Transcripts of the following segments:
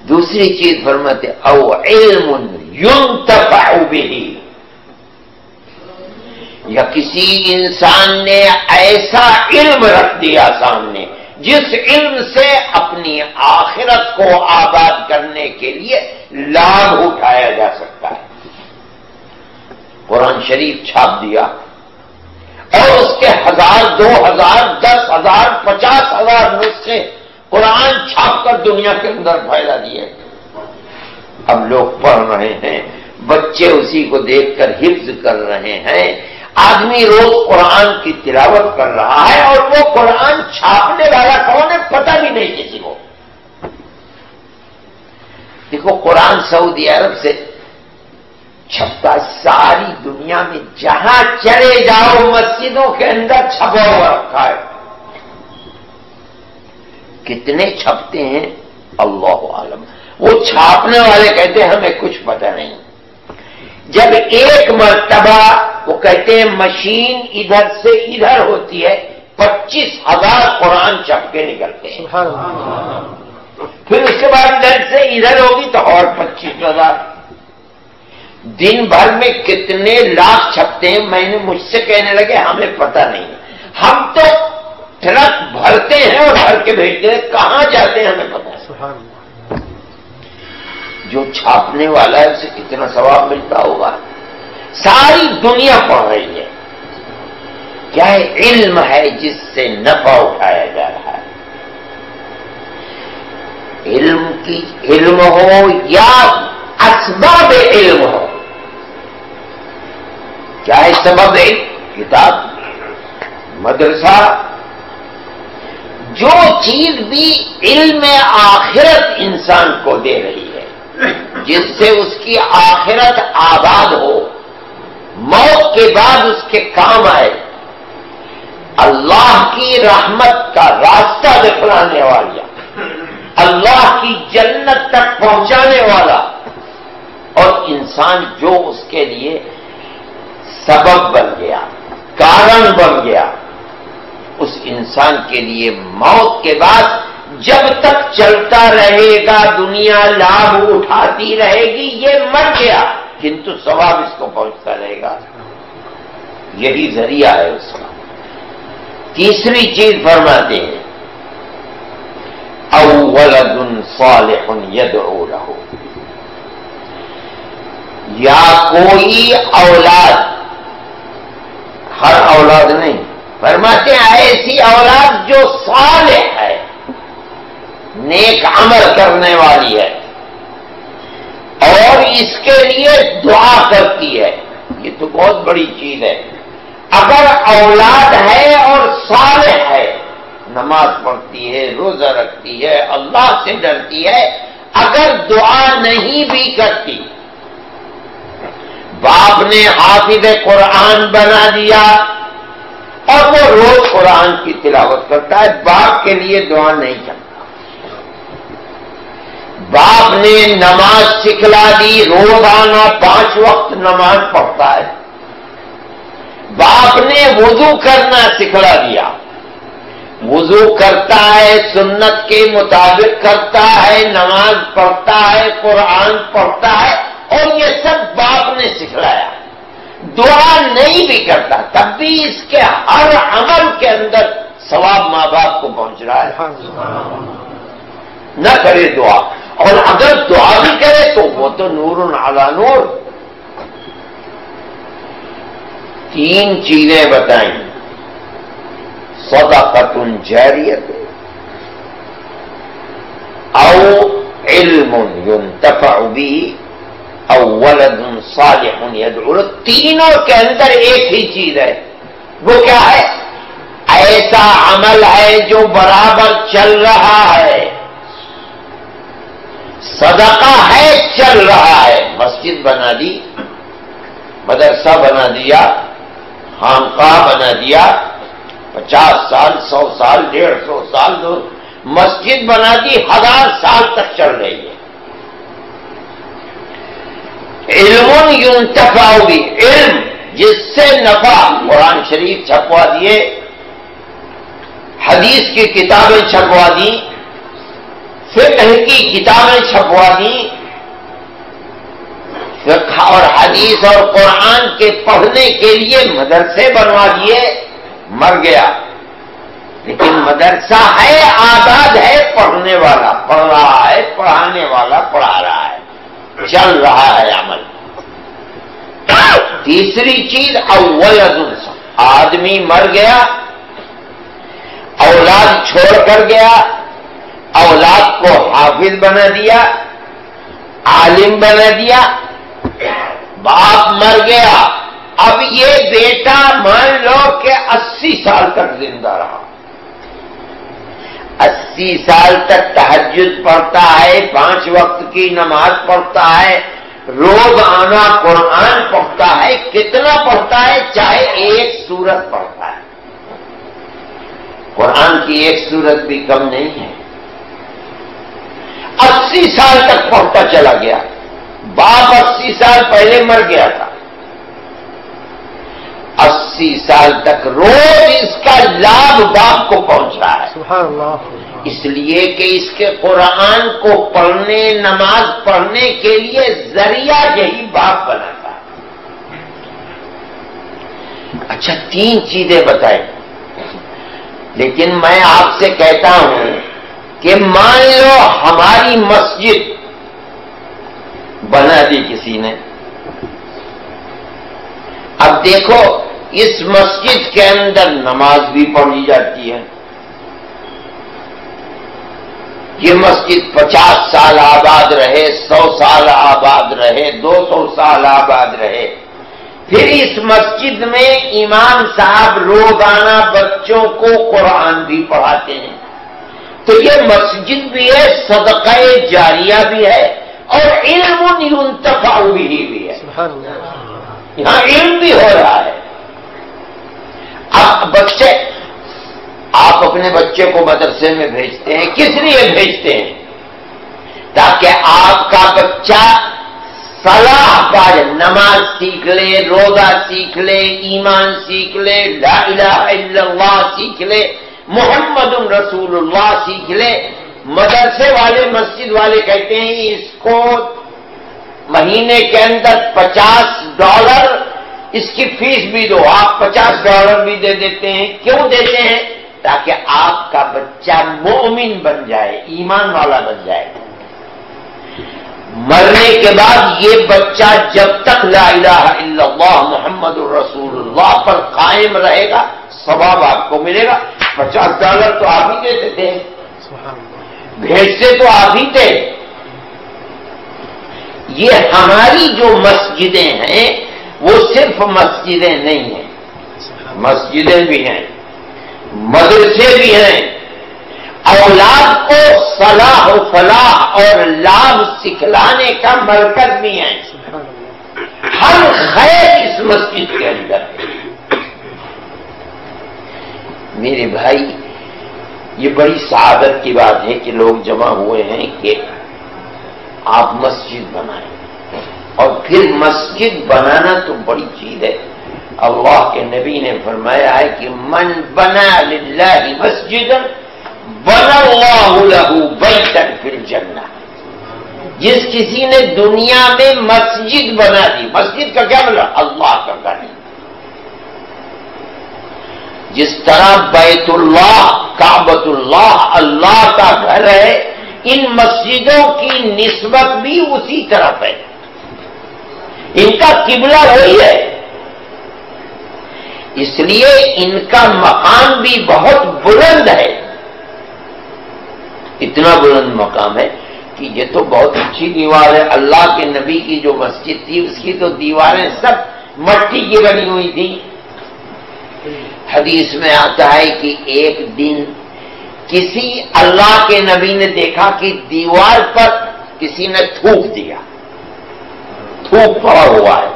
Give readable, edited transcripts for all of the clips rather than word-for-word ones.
دوسری چیز فرماتے او علم ينتفع به، یا کسی انسان نے ایسا علم رکھ دیا سامنے جس علم سے اپنی آخرت کو آباد کرنے کے لیے لابھ اٹھایا جا سکتا ہے۔ قرآن شریف چھاپ دیا اور اس کے 1000 2000 10,000 50,000 نسخے قرآن چھاپ کر دنیا کے اندر پھیلا دیے۔ اب لوگ پڑھ رہے ہیں، بچے اسی کو دیکھ کر حفظ کر رہے ہیں، آدمی روز قرآن کی تلاوت کر رہا ہے، اور وہ قرآن چھاپنے والا کون ہے پتہ بھی نہیں کسی کو۔ دیکھو قرآن سعودی عرب سے چھپتا، ساری دنیا میں جہاں چلے جاؤ مسجدوں کے اندر چھپا ہوا رکھا ہے۔ کتنے چھپتے ہیں اللہ عالم، وہ چھاپنے والے کہتے ہیں ہمیں کچھ پتہ نہیں۔ جب ایک مرتبہ وہ کہتے ہیں مشین ادھر سے ادھر ہوتی ہے 25,000 قرآن چھپ کے نکلتے ہیں، پھر اس کے بعد ادھر سے ادھر ہوگی تو اور 25,000۔ دن بھر میں کتنے لاکھ چھپتے ہیں، میں نے مجھ سے کہنے لگے ہمیں پتہ نہیں، ہم تو ٹرک بھرتے ہیں اور بھر کے بھیجتے ہیں، کہاں جاتے ہیں ہمیں پتہ ہے۔ جو چھاپنے والا ہے اسے کتنا ثواب ملتا ہوگا۔ ساری دنیا پڑھ رہی ہے، کیا ہے؟ علم ہے جس سے نفع اٹھایا جا رہا ہے۔ علم ہو یا اسباب علم ہو، کیا ہے سبب علم؟ کتاب، مدرسہ، جو چیز بھی علم آخرت انسان کو دے رہی ہے، جس سے اس کی آخرت آباد ہو، موت کے بعد اس کے کام آئے، اللہ کی رحمت کا راستہ دکھلانے والا، اللہ کی جنت تک پہنچانے والا، اور انسان جو اس کے لیے سبب بن گیا، کارن بن گیا، اس انسان کے لیے موت کے بعد جب تک چلتا رہے گا دنیا لابھ اٹھاتی رہے گی، یہ مر گیا کنتو ثواب اس کو پہنچتا رہے گا، یہی ذریعہ ہے اس کا۔ تیسری چیز فرماتے ہیں او ولد صالح يدعو له، یا کوئی اولاد، ہر اولاد نہیں، فرماتے ہیں ایسی اولاد جو صالح ہے، نیک عمل کرنے والی ہے اور اس کے لیے دعا کرتی ہے، یہ تو بہت بڑی چیز ہے۔ اگر اولاد ہے اور صالح ہے، نماز پڑھتی ہے، روزہ رکھتی ہے، اللہ سے ڈرتی ہے، اگر دعا نہیں بھی کرتی، باپ نے حافظ قرآن بنا دیا اور وہ روز قرآن کی تلاوت کرتا ہے، باپ کے لیے دعا نہیں کرتا، باپ نے نماز سکھلا دی، روزانہ 5 وقت نماز پڑھتا ہے، باپ نے وضو کرنا سکھلا دیا، وضو کرتا ہے، سنت کے مطابق کرتا ہے، نماز پڑھتا ہے، قرآن پڑھتا ہے، اور یہ سب باپ نے سکھلایا، دعا نہیں بھی کرتا تب بھی اس کے ہر عمل کے اندر ثواب ماں باپ کو پہنچ رہا ہے۔ نہ کرے دعا، اور اگر دعا بھی کرے تو وہ تو نور علی نور۔ 3 چیزیں بتائیں، صدقۃ جاریۃ او علم ينتفع به او ولد صالح يدعو له، تینوں کے اندر ایک ہی چیز ہے، وہ کیا ہے؟ ایسا عمل ہے جو برابر چل رہا ہے، صدقہ ہے چل رہا ہے، مسجد بنا دی، مدرسہ بنا دیا، خانقاہ بنا دیا، 50 سال 100 سال 150 سال مسجد بنا دی، 1000 سال تک چل رہی ہے۔ علم ينتفع به، علم جس سے نفع، قرآن شریف چھپوا دیے، حدیث کی کتابیں چھپوا دی، فقہ کی کتابیں چھپوا دیں، فقہ اور حدیث اور قرآن کے پڑھنے کے لیے مدرسے بنوا دیے، مر گیا۔ لیکن مدرسہ ہے، آزاد ہے، پڑھنے والا پڑھ رہا ہے، پڑھانے والا پڑھا رہا ہے، چل رہا ہے عمل۔ تیسری چیز اولاد، آدمی مر گیا، اولاد چھوڑ کر گیا، اولاد کو حافظ بنا دیا، عالم بنا دیا، باپ مر گیا، اب یہ بیٹا مان لو کہ 80 سال تک زندہ رہا، 80 سال تک تہجد پڑھتا ہے، 5 وقت کی نماز پڑھتا ہے، روزانہ قرآن پڑھتا ہے، کتنا پڑھتا ہے؟ چاہے ایک سورت پڑھتا ہے، قرآن کی ایک سورت بھی کم نہیں ہے، 80 سال تک پڑھتا چلا گیا، باپ 80 سال پہلے مر گیا تھا، 80 سال تک روز اس کا لابھ باپ کو پہنچ رہا ہے، سبحان اللہ، اس لیے کہ اس کے قرآن کو پڑھنے، نماز پڑھنے کے لیے ذریعہ یہی باپ بنا تھا۔ اچھا 3 چیزیں بتائیں، لیکن میں آپ سے کہتا ہوں کہ مان لو ہماری مسجد بنا دی کسی نے، اب دیکھو اس مسجد کے اندر نماز بھی پڑھی جاتی ہے، یہ مسجد 50 سال آباد رہے، 100 سال آباد رہے، 200 سال آباد رہے، پھر اس مسجد میں امام صاحب روزانہ بچوں کو قرآن بھی پڑھاتے ہیں، تو یہ مسجد بھی ہے، صدقہ جاریہ بھی ہے، اور علم ينتفع به بھی ہے، سبحان اللہ، یہاں علم بھی ہو رہا ہے۔ اب بچے، آپ اپنے بچے کو مدرسے میں بھیجتے ہیں، کس لیے بھیجتے ہیں؟ تاکہ آپ کا بچہ صلاح پائے، نماز سیکھ لے، روزہ سیکھ لے، ایمان سیکھ لے، لا الہ الا اللہ سیکھ لے، محمد رسول اللہ سیکھ لے۔ مدرسے والے، مسجد والے کہتے ہیں اس کو مہینے کے اندر $50 اس کی فیس بھی دو، آپ $50 بھی دے دیتے ہیں، کیوں دیتے ہیں؟ تاکہ آپ کا بچہ مومن بن جائے، ایمان والا بن جائے۔ مرنے کے بعد یہ بچہ جب تک لا الہ الا اللہ محمد الرسول اللہ پر قائم رہے گا، ثواب آپ کو ملے گا۔ $50 تو آپ ہی دیتے تھے، سبحان اللہ، بھیجتے تو آپ ہی تھے۔ یہ ہماری جو مسجدیں ہیں وہ صرف مسجدیں نہیں ہیں، مسجدیں بھی ہیں، مدرسے بھی ہیں، اولاد کو صلاح و فلاح اور لابھ سکھلانے کا مرکز بھی ہے، سبحان اللہ، ہر خیر اس مسجد کے اندر ہے۔ میرے بھائی، یہ بڑی سعادت کی بات ہے کہ لوگ جمع ہوئے ہیں کہ آپ مسجد بنائیں، اور پھر مسجد بنانا تو بڑی چیز ہے۔ اللہ کے نبی نے فرمایا ہے کہ من بنا للہ مسجدا بنا اللہ لہ بیتا فی الجنہ، جس کسی نے دنیا میں مسجد بنا دی، مسجد کا کیا مطلب؟ اللہ کا گھر، جس طرح بیت اللہ، کعبۃ اللہ اللہ کا گھر ہے، ان مسجدوں کی نسبت بھی اسی طرف ہے، ان کا قبلہ وہی ہے، اس لیے ان کا مقام بھی بہت بلند ہے، اتنا بلند مقام ہے کہ یہ تو بہت اچھی دیوار ہے۔ اللہ کے نبی کی جو مسجد تھی اس کی تو دیواریں سب مٹی کی بنی ہوئی تھی۔ حدیث میں آتا ہے کہ ایک دن کسی اللہ کے نبی نے دیکھا کہ دیوار پر کسی نے تھوک دیا، تھوک پڑا ہوا ہے۔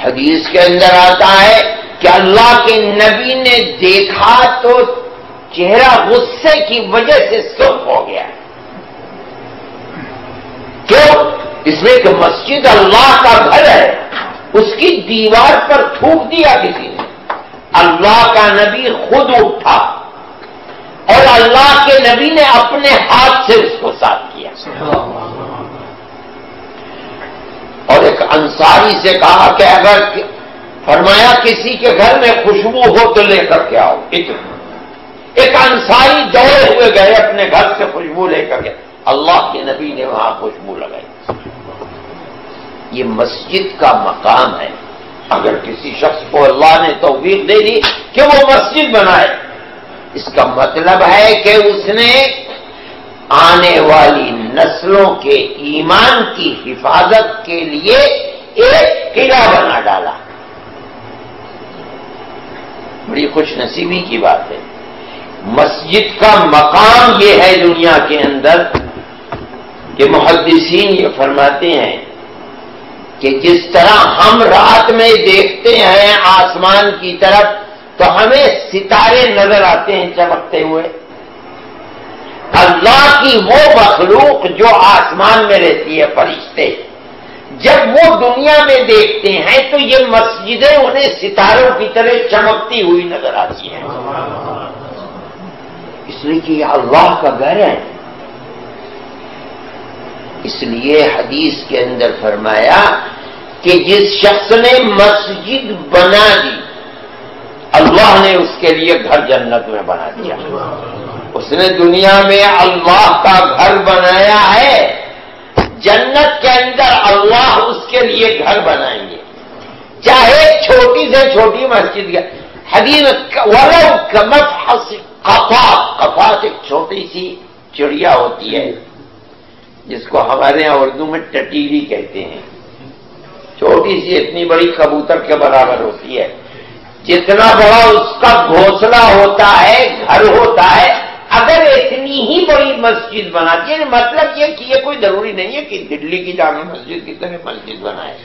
حدیث کے اندر آتا ہے کہ اللہ کے نبی نے دیکھا تو چہرہ غصے کی وجہ سے سرخ ہو گیا۔ کیوں؟ اس میں کہ مسجد اللہ کا گھر ہے، اس کی دیوار پر تھوک دیا کسی نے۔ اللہ کا نبی خود اٹھا اور اللہ کے نبی نے اپنے ہاتھ سے اس کو صاف کیا. اور ایک انصاری سے کہا کہ اگر فرمایا کسی کے گھر میں خوشبو ہو تو لے کر کے آؤ. ایک انصاری دوڑے ہوئے گئے اپنے گھر سے خوشبو لے کر کے. اللہ کے نبی نے وہاں خوشبو لگائی. یہ مسجد کا مقام ہے. اگر کسی شخص کو اللہ نے توفیق دے دی کہ وہ مسجد بنائے، اس کا مطلب ہے کہ اس نے آنے والی نسلوں کے ایمان کی حفاظت کے لیے ایک قلعہ بنا ڈالا. بڑی خوش نصیبی کی بات ہے. مسجد کا مقام یہ ہے دنیا کے اندر کہ محدثین یہ فرماتے ہیں کہ جس طرح ہم رات میں دیکھتے ہیں آسمان کی طرف تو ہمیں ستارے نظر آتے ہیں چمکتے ہوئے، اللہ کی وہ مخلوق جو آسمان میں رہتی ہے، فرشتے، جب وہ دنیا میں دیکھتے ہیں تو یہ مسجدیں انہیں ستاروں کی طرح چمکتی ہوئی نظر آتی ہیں، اس لیے کہ یہ اللہ کا گھر ہے. اس لیے حدیث کے اندر فرمایا کہ جس شخص نے مسجد بنا دی اللہ نے اس کے لیے گھر جنت میں بنا دیا. اس نے دنیا میں اللہ کا گھر بنایا ہے، جنت کے اندر اللہ اس کے لیے گھر بنائیں گے، چاہے چھوٹی سے چھوٹی مسجد کا. حدیث ولو کمفحص قفات ایک چھوٹی سی چڑیا ہوتی ہے جس کو ہمارے یہاں اردو میں ٹٹیری کہتے ہیں. چھوٹی سی اتنی بڑی کبوتر کے برابر ہوتی ہے. جتنا بڑا اس کا گھونسلہ ہوتا ہے، گھر ہوتا ہے، اگر اتنی ہی بڑی مسجد بناتی ہے، مطلب یہ کہ یہ کوئی ضروری نہیں ہے کہ دلی کی جامع مسجد کی طرح مسجد بنائے.